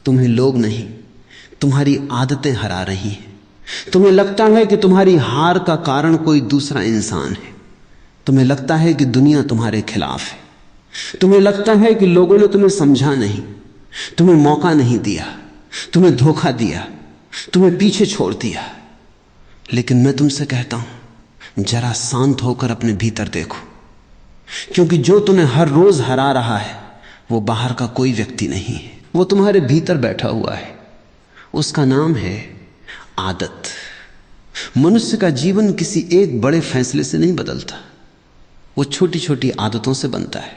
तुम्हें लोग नहीं, तुम्हारी आदतें हरा रही हैं। तुम्हें लगता है कि तुम्हारी हार का कारण कोई दूसरा इंसान है। तुम्हें लगता है कि दुनिया तुम्हारे खिलाफ है। तुम्हें लगता है कि लोगों ने तुम्हें समझा नहीं, तुम्हें मौका नहीं दिया, तुम्हें धोखा दिया, तुम्हें पीछे छोड़ दिया। लेकिन मैं तुमसे कहता हूं, जरा शांत होकर अपने भीतर देखो, क्योंकि जो तुम्हें हर रोज हरा रहा है वो बाहर का कोई व्यक्ति नहीं है, वो तुम्हारे भीतर बैठा हुआ है। उसका नाम है आदत। मनुष्य का जीवन किसी एक बड़े फैसले से नहीं बदलता, वो छोटी छोटी आदतों से बनता है।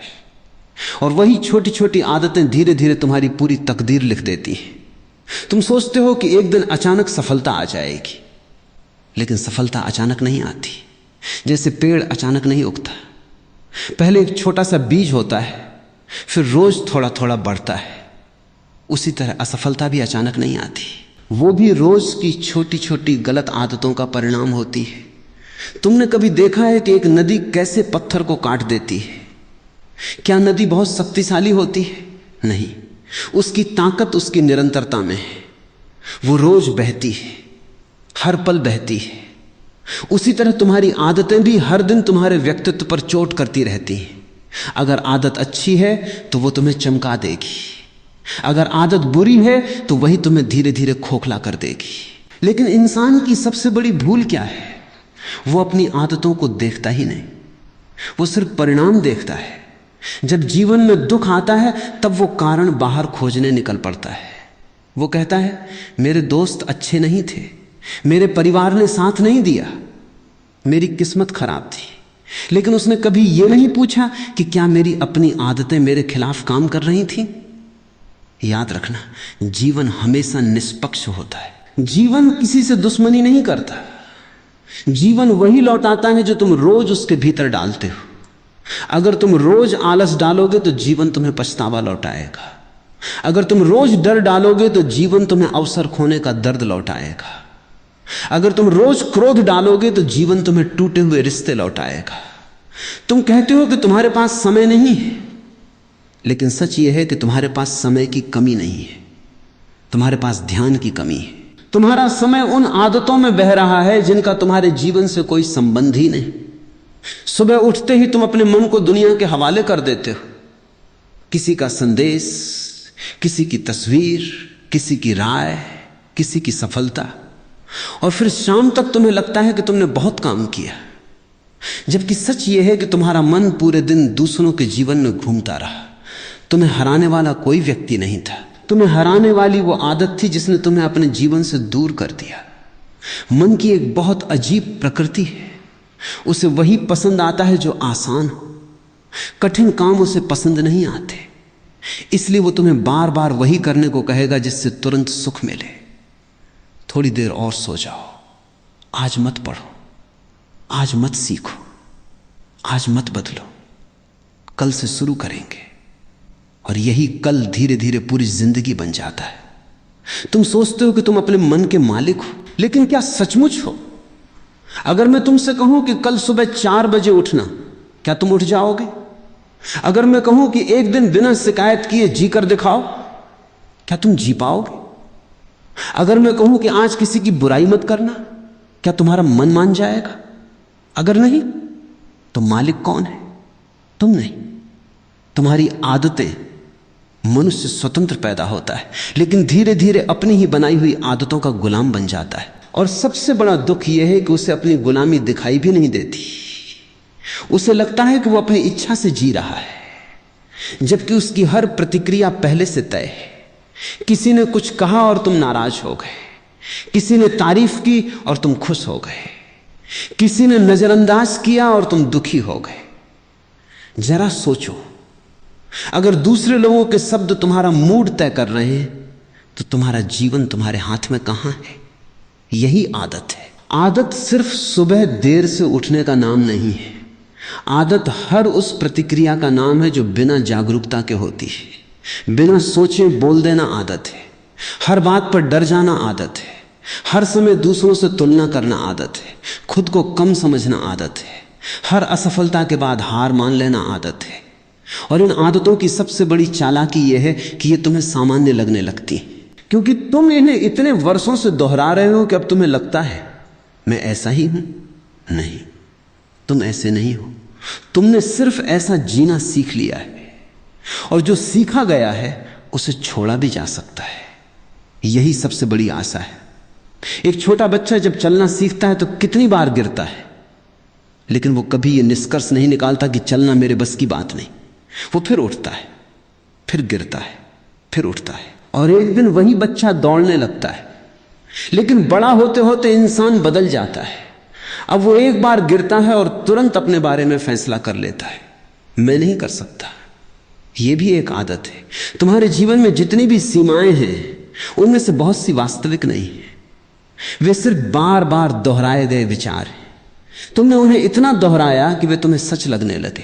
और वही छोटी छोटी आदतें धीरे धीरे तुम्हारी पूरी तकदीर लिख देती हैं। तुम सोचते हो कि एक दिन अचानक सफलता आ जाएगी, लेकिन सफलता अचानक नहीं आती। जैसे पेड़ अचानक नहीं उगता, पहले एक छोटा सा बीज होता है, फिर रोज थोड़ा थोड़ा बढ़ता है। उसी तरह असफलता भी अचानक नहीं आती, वो भी रोज की छोटी छोटी गलत आदतों का परिणाम होती है। तुमने कभी देखा है कि एक नदी कैसे पत्थर को काट देती है? क्या नदी बहुत शक्तिशाली होती है? नहीं, उसकी ताकत उसकी निरंतरता में है। वो रोज बहती है, हर पल बहती है। उसी तरह तुम्हारी आदतें भी हर दिन तुम्हारे व्यक्तित्व पर चोट करती रहती हैं। अगर आदत अच्छी है तो वो तुम्हें चमका देगी, अगर आदत बुरी है तो वही तुम्हें धीरे धीरे खोखला कर देगी। लेकिन इंसान की सबसे बड़ी भूल क्या है? वो अपनी आदतों को देखता ही नहीं, वो सिर्फ परिणाम देखता है। जब जीवन में दुख आता है तब वो कारण बाहर खोजने निकल पड़ता है। वो कहता है मेरे दोस्त अच्छे नहीं थे, मेरे परिवार ने साथ नहीं दिया, मेरी किस्मत खराब थी। लेकिन उसने कभी यह नहीं पूछा कि क्या मेरी अपनी आदतें मेरे खिलाफ काम कर रही थीं। याद रखना, जीवन हमेशा निष्पक्ष होता है। जीवन किसी से दुश्मनी नहीं करता, जीवन वही लौटाता है जो तुम रोज उसके भीतर डालते हो। अगर तुम रोज आलस डालोगे तो जीवन तुम्हें पछतावा लौटाएगा। अगर तुम रोज डर डालोगे तो जीवन तुम्हें अवसर खोने का दर्द लौटाएगा। अगर तुम रोज क्रोध डालोगे तो जीवन तुम्हें टूटे हुए रिश्ते लौटाएगा। तुम कहते हो कि तुम्हारे पास समय नहीं है, लेकिन सच यह है कि तुम्हारे पास समय की कमी नहीं है, तुम्हारे पास ध्यान की कमी है। तुम्हारा समय उन आदतों में बह रहा है जिनका तुम्हारे जीवन से कोई संबंध ही नहीं। सुबह उठते ही तुम अपने मन को दुनिया के हवाले कर देते हो, किसी का संदेश, किसी की तस्वीर, किसी की राय, किसी की सफलता, और फिर शाम तक तुम्हें लगता है कि तुमने बहुत काम किया, जबकि सच यह है कि तुम्हारा मन पूरे दिन दूसरों के जीवन में घूमता रहा। तुम्हें हराने वाला कोई व्यक्ति नहीं था, तुम्हें हराने वाली वो आदत थी जिसने तुम्हें अपने जीवन से दूर कर दिया। मन की एक बहुत अजीब प्रकृति है, उसे वही पसंद आता है जो आसान हो। कठिन काम उसे पसंद नहीं आते, इसलिए वो तुम्हें बार बार वही करने को कहेगा जिससे तुरंत सुख मिले। थोड़ी देर और सो जाओ, आज मत पढ़ो, आज मत सीखो, आज मत बदलो, कल से शुरू करेंगे। और यही कल धीरे धीरे पूरी जिंदगी बन जाता है। तुम सोचते हो कि तुम अपने मन के मालिक हो, लेकिन क्या सचमुच हो? अगर मैं तुमसे कहूं कि कल सुबह 4 बजे उठना, क्या तुम उठ जाओगे? अगर मैं कहूं कि एक दिन बिना शिकायत किए जी कर दिखाओ, क्या तुम जी पाओगे? अगर मैं कहूं कि आज किसी की बुराई मत करना, क्या तुम्हारा मन मान जाएगा? अगर नहीं तो मालिक कौन है? तुम नहीं, तुम्हारी आदतें। मनुष्य स्वतंत्र पैदा होता है, लेकिन धीरे धीरे अपनी ही बनाई हुई आदतों का गुलाम बन जाता है। और सबसे बड़ा दुख यह है कि उसे अपनी गुलामी दिखाई भी नहीं देती। उसे लगता है कि वो अपनी इच्छा से जी रहा है, जबकि उसकी हर प्रतिक्रिया पहले से तय है। किसी ने कुछ कहा और तुम नाराज हो गए, किसी ने तारीफ की और तुम खुश हो गए, किसी ने नजरअंदाज किया और तुम दुखी हो गए। जरा सोचो, अगर दूसरे लोगों के शब्द तुम्हारा मूड तय कर रहे हैं तो तुम्हारा जीवन तुम्हारे हाथ में कहां है? यही आदत है। आदत सिर्फ सुबह देर से उठने का नाम नहीं है, आदत हर उस प्रतिक्रिया का नाम है जो बिना जागरूकता के होती है। बिना सोचे बोल देना आदत है, हर बात पर डर जाना आदत है, हर समय दूसरों से तुलना करना आदत है, खुद को कम समझना आदत है, हर असफलता के बाद हार मान लेना आदत है। और इन आदतों की सबसे बड़ी चालाकी यह है कि ये तुम्हें सामान्य लगने लगती हैं। क्योंकि तुम इन्हें इतने वर्षों से दोहरा रहे हो कि अब तुम्हें लगता है मैं ऐसा ही हूं। नहीं, तुम ऐसे नहीं हो। तुमने सिर्फ ऐसा जीना सीख लिया है, और जो सीखा गया है उसे छोड़ा भी जा सकता है। यही सबसे बड़ी आशा है। एक छोटा बच्चा जब चलना सीखता है तो कितनी बार गिरता है, लेकिन वो कभी ये निष्कर्ष नहीं निकालता कि चलना मेरे बस की बात नहीं। वो फिर उठता है, फिर गिरता है, फिर उठता है, और एक दिन वही बच्चा दौड़ने लगता है। लेकिन बड़ा होते होते इंसान बदल जाता है। अब वो एक बार गिरता है और तुरंत अपने बारे में फैसला कर लेता है, मैं नहीं कर सकता। ये भी एक आदत है। तुम्हारे जीवन में जितनी भी सीमाएं हैं उनमें से बहुत सी वास्तविक नहीं है, वे सिर्फ बार बार दोहराए गए विचार हैं। तुमने उन्हें इतना दोहराया कि वे तुम्हें सच लगने लगे।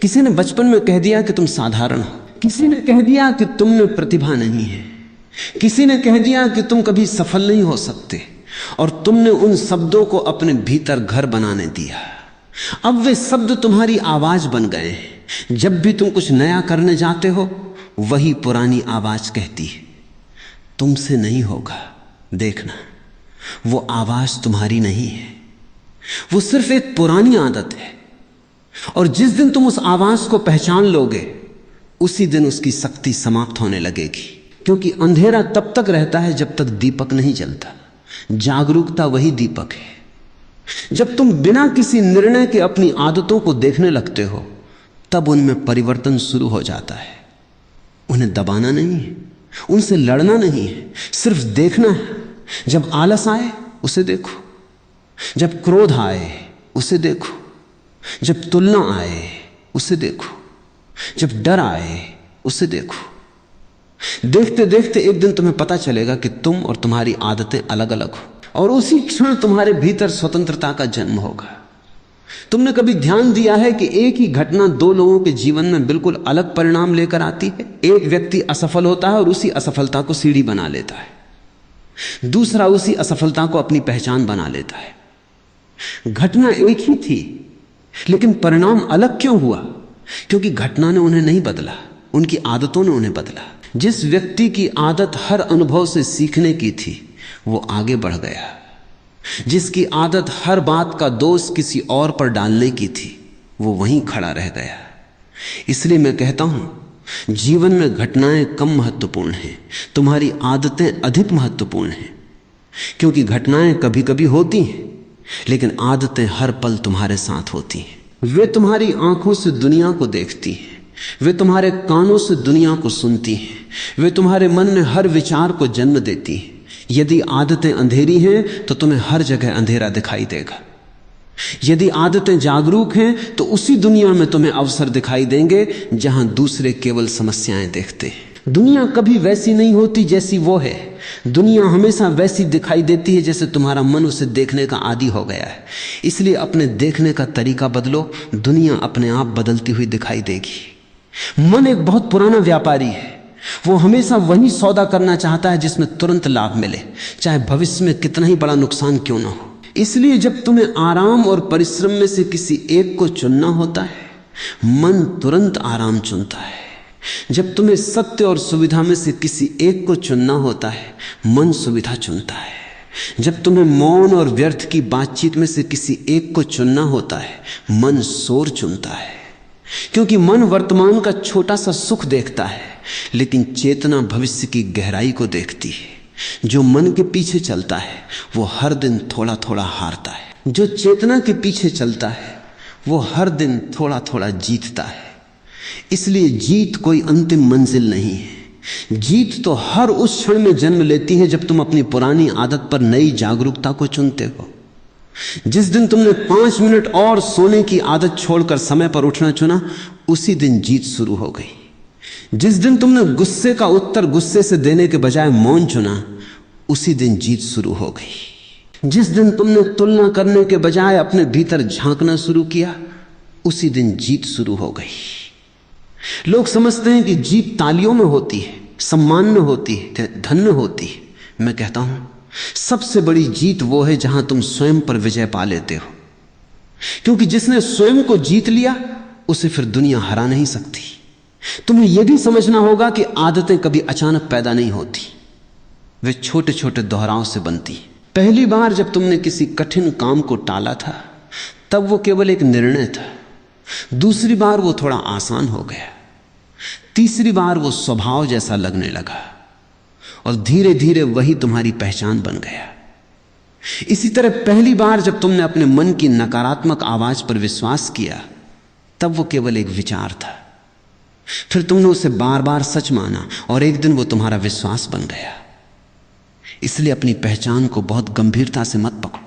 किसी ने बचपन में कह दिया कि तुम साधारण हो, किसी ने कह दिया कि तुम में प्रतिभा नहीं है, किसी ने कह दिया कि तुम कभी सफल नहीं हो सकते, और तुमने उन शब्दों को अपने भीतर घर बनाने दिया। अब वे शब्द तुम्हारी आवाज बन गए हैं। जब भी तुम कुछ नया करने जाते हो, वही पुरानी आवाज कहती है तुमसे नहीं होगा। देखना, वो आवाज तुम्हारी नहीं है, वो सिर्फ एक पुरानी आदत है। और जिस दिन तुम उस आवाज को पहचान लोगे, उसी दिन उसकी शक्ति समाप्त होने लगेगी। क्योंकि अंधेरा तब तक रहता है जब तक दीपक नहीं जलता। जागरूकता वही दीपक है। जब तुम बिना किसी निर्णय के अपनी आदतों को देखने लगते हो, तब उनमें परिवर्तन शुरू हो जाता है। उन्हें दबाना नहीं है, उनसे लड़ना नहीं है, सिर्फ देखना है। जब आलस आए उसे देखो, जब क्रोध आए उसे देखो, जब तुलना आए उसे देखो, जब डर आए उसे देखो। देखते देखते एक दिन तुम्हें पता चलेगा कि तुम और तुम्हारी आदतें अलग अलग हो, और उसी क्षण तुम्हारे भीतर स्वतंत्रता का जन्म होगा। तुमने कभी ध्यान दिया है कि एक ही घटना दो लोगों के जीवन में बिल्कुल अलग परिणाम लेकर आती है? एक व्यक्ति असफल होता है और उसी असफलता को सीढ़ी बना लेता है, दूसरा उसी असफलता को अपनी पहचान बना लेता है। घटना एक ही थी, लेकिन परिणाम अलग क्यों हुआ? क्योंकि घटना ने उन्हें नहीं बदला, उनकी आदतों ने उन्हें बदला। जिस व्यक्ति की आदत हर अनुभव से सीखने की थी, वो आगे बढ़ गया। जिसकी आदत हर बात का दोष किसी और पर डालने की थी, वो वहीं खड़ा रह गया। इसलिए मैं कहता हूं, जीवन में घटनाएं कम महत्वपूर्ण हैं, तुम्हारी आदतें अधिक महत्वपूर्ण हैं। क्योंकि घटनाएं कभी कभी होती हैं, लेकिन आदतें हर पल तुम्हारे साथ होती हैं। वे तुम्हारी आंखों से दुनिया को देखती हैं, वे तुम्हारे कानों से दुनिया को सुनती हैं, वे तुम्हारे मन में हर विचार को जन्म देती हैं। यदि आदतें अंधेरी हैं तो तुम्हें हर जगह अंधेरा दिखाई देगा। यदि आदतें जागरूक हैं तो उसी दुनिया में तुम्हें अवसर दिखाई देंगे जहां दूसरे केवल समस्याएं देखते हैं। दुनिया कभी वैसी नहीं होती जैसी वो है। दुनिया हमेशा वैसी दिखाई देती है जैसे तुम्हारा मन उसे देखने का आदी हो गया है। इसलिए अपने देखने का तरीका बदलो, दुनिया अपने आप बदलती हुई दिखाई देगी। मन एक बहुत पुराना व्यापारी है, वो हमेशा वही सौदा करना चाहता है जिसमें तुरंत लाभ मिले, चाहे भविष्य में कितना ही बड़ा नुकसान क्यों ना हो। इसलिए जब तुम्हें आराम और परिश्रम में से किसी एक को चुनना होता है, मन तुरंत आराम चुनता है। जब तुम्हें सत्य और सुविधा में से किसी एक को चुनना होता है, मन सुविधा चुनता है। जब तुम्हें मौन और व्यर्थ की बातचीत में से किसी एक को चुनना होता है, मन शोर चुनता है। क्योंकि मन वर्तमान का छोटा सा सुख देखता है, लेकिन चेतना भविष्य की गहराई को देखती है। जो मन के पीछे चलता है वो हर दिन थोड़ा थोड़ा हारता है, जो चेतना के पीछे चलता है वो हर दिन थोड़ा थोड़ा जीतता है। इसलिए जीत कोई अंतिम मंजिल नहीं है। जीत तो हर उस क्षण में जन्म लेती है जब तुम अपनी पुरानी आदत पर नई जागरूकता को चुनते हो। जिस दिन तुमने 5 मिनट और सोने की आदत छोड़कर समय पर उठना चुना, उसी दिन जीत शुरू हो गई। जिस दिन तुमने गुस्से का उत्तर गुस्से से देने के बजाय मौन चुना, उसी दिन जीत शुरू हो गई। जिस दिन तुमने तुलना करने के बजाय अपने भीतर झांकना शुरू किया, उसी दिन जीत शुरू हो गई। लोग समझते हैं कि जीत तालियों में होती है, सम्मान में होती है, धन में होती है। मैं कहता हूं, सबसे बड़ी जीत वो है जहां तुम स्वयं पर विजय पा लेते हो। क्योंकि जिसने स्वयं को जीत लिया, उसे फिर दुनिया हरा नहीं सकती। तुम्हें यह भी समझना होगा कि आदतें कभी अचानक पैदा नहीं होती। वे छोटे छोटे दोहराव से बनती। पहली बार जब तुमने किसी कठिन काम को टाला था तब वो केवल एक निर्णय था, दूसरी बार वो थोड़ा आसान हो गया, तीसरी बार वो स्वभाव जैसा लगने लगा और धीरे धीरे वही तुम्हारी पहचान बन गया। इसी तरह पहली बार जब तुमने अपने मन की नकारात्मक आवाज पर विश्वास किया तब वो केवल एक विचार था, फिर तुमने उसे बार बार सच माना और एक दिन वो तुम्हारा विश्वास बन गया। इसलिए अपनी पहचान को बहुत गंभीरता से मत पकड़ो।